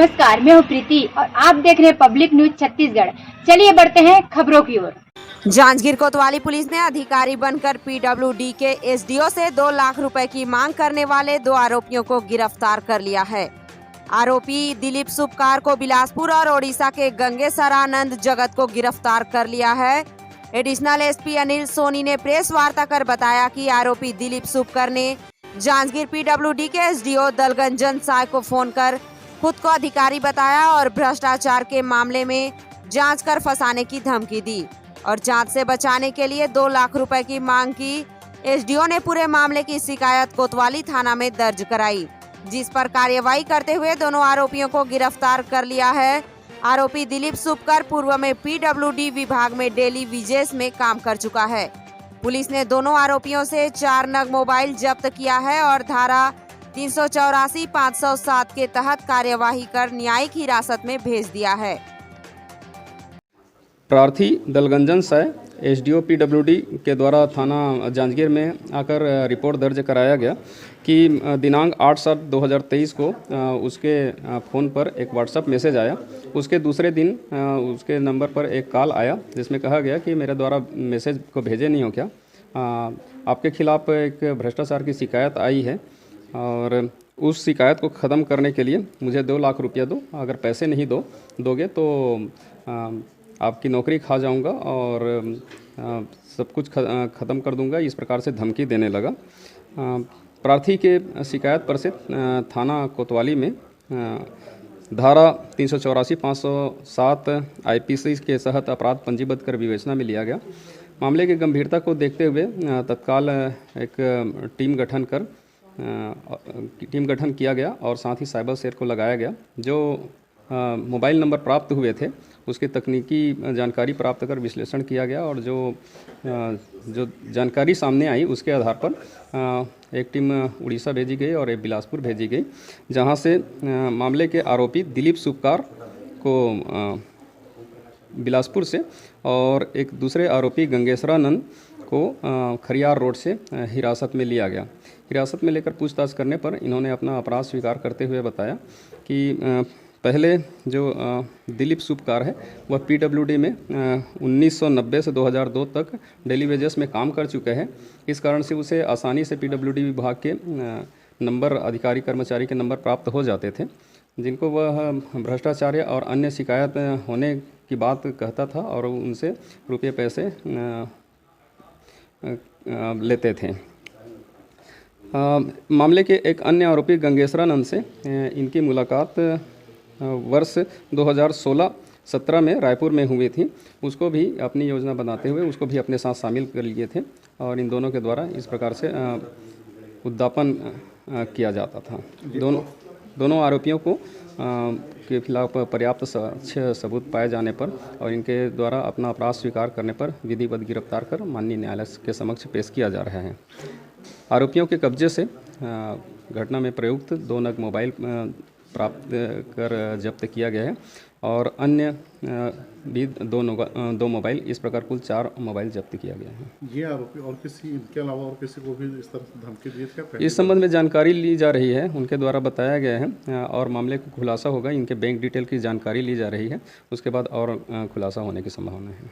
नमस्कार, मैं हूँ प्रीति और आप देख रहे हैं पब्लिक न्यूज छत्तीसगढ़। चलिए बढ़ते हैं खबरों की ओर। जांजगीर कोतवाली पुलिस ने अधिकारी बनकर पीडब्ल्यूडी के एसडीओ से 2 लाख रुपए की मांग करने वाले 2 आरोपियों को गिरफ्तार कर लिया है। आरोपी दिलीप सुपकार को बिलासपुर और ओडिशा के गंगेसरानंद जगत को गिरफ्तार कर लिया है। एडिशनल एसपी अनिल सोनी ने प्रेस वार्ता कर बताया कि आरोपी दिलीप सुपकर ने जांजगीर पीडब्ल्यूडी के एसडीओ दलगंजन साय को फोन कर खुद को अधिकारी बताया और भ्रष्टाचार के मामले में जांच कर फंसाने की धमकी दी और जांच से बचाने के लिए 2 लाख रुपए की मांग की। एसडीओ ने पूरे मामले की शिकायत कोतवाली थाना में दर्ज कराई, जिस पर कार्यवाही करते हुए दोनों आरोपियों को गिरफ्तार कर लिया है। आरोपी दिलीप सुपकर पूर्व में पीडब्ल्यूडी विभाग में डेली विजेस में काम कर चुका है। पुलिस ने दोनों आरोपियों से 4 नग मोबाइल जब्त किया है और धारा 384, 507 के तहत कार्यवाही कर न्यायिक हिरासत में भेज दिया है। प्रार्थी दलगंजन साय एसडीओ पीडब्ल्यूडी के द्वारा थाना जांजगीर में आकर रिपोर्ट दर्ज कराया गया कि दिनांक 8/7/2023 को उसके फ़ोन पर एक व्हाट्सएप मैसेज आया। उसके दूसरे दिन उसके नंबर पर एक कॉल आया जिसमें कहा गया कि मेरे द्वारा मैसेज को भेजे नहीं हो क्या, आपके खिलाफ़ एक भ्रष्टाचार की शिकायत आई है और उस शिकायत को ख़त्म करने के लिए मुझे 2 लाख रुपया दो, अगर पैसे नहीं दोगे तो आपकी नौकरी खा जाऊंगा और सब कुछ ख़त्म कर दूंगा। इस प्रकार से धमकी देने लगा। प्रार्थी के शिकायत पर से थाना कोतवाली में धारा 384, 507 आईपीसी के तहत अपराध पंजीबद्ध कर विवेचना में लिया गया। मामले की गंभीरता को देखते हुए तत्काल एक टीम गठन किया गया और साथ ही साइबर सेल को लगाया गया। जो मोबाइल नंबर प्राप्त हुए थे उसकी तकनीकी जानकारी प्राप्त कर विश्लेषण किया गया और जो जानकारी सामने आई उसके आधार पर एक टीम उड़ीसा भेजी गई और एक बिलासपुर भेजी गई, जहां से मामले के आरोपी दिलीप सुपकार को बिलासपुर से और एक दूसरे आरोपी गंगेसरानंद को खरियार रोड से हिरासत में लिया गया। हिरासत में लेकर पूछताछ करने पर इन्होंने अपना अपराध स्वीकार करते हुए बताया कि पहले जो दिलीप सुपकार है वह पीडब्ल्यूडी में 1990 से 2002 तक डेली वेजेस में काम कर चुके हैं। इस कारण से उसे आसानी से पीडब्ल्यूडी विभाग के नंबर अधिकारी कर्मचारी के नंबर प्राप्त हो जाते थे, जिनको वह भ्रष्टाचार और अन्य शिकायत होने की बात कहता था और उनसे रुपये पैसे लेते थे। मामले के एक अन्य आरोपी गंगेसरानंद से इनकी मुलाकात वर्ष 2016-17 में रायपुर में हुई थी। उसको भी अपनी योजना बनाते हुए उसको भी अपने साथ शामिल कर लिए थे और इन दोनों के द्वारा इस प्रकार से उद्यापन किया जाता था। दोनों आरोपियों को के खिलाफ पर्याप्त सबूत पाए जाने पर और इनके द्वारा अपना अपराध स्वीकार करने पर विधिवत गिरफ्तार कर माननीय न्यायालय के समक्ष पेश किया जा रहा है। आरोपियों के कब्जे से घटना में प्रयुक्त 2 नग मोबाइल प्राप्त कर जब्त किया गया है और अन्य भी 2 मोबाइल, इस प्रकार कुल 4 मोबाइल जब्त किया गया है। ये आरोपी और किसी इनके अलावा और किसी को भी इस तरह से धमकी दी थी? इस संबंध में जानकारी ली जा रही है, उनके द्वारा बताया गया है और मामले को खुलासा होगा। इनके बैंक डिटेल की जानकारी ली जा रही है, उसके बाद और खुलासा होने की संभावना है।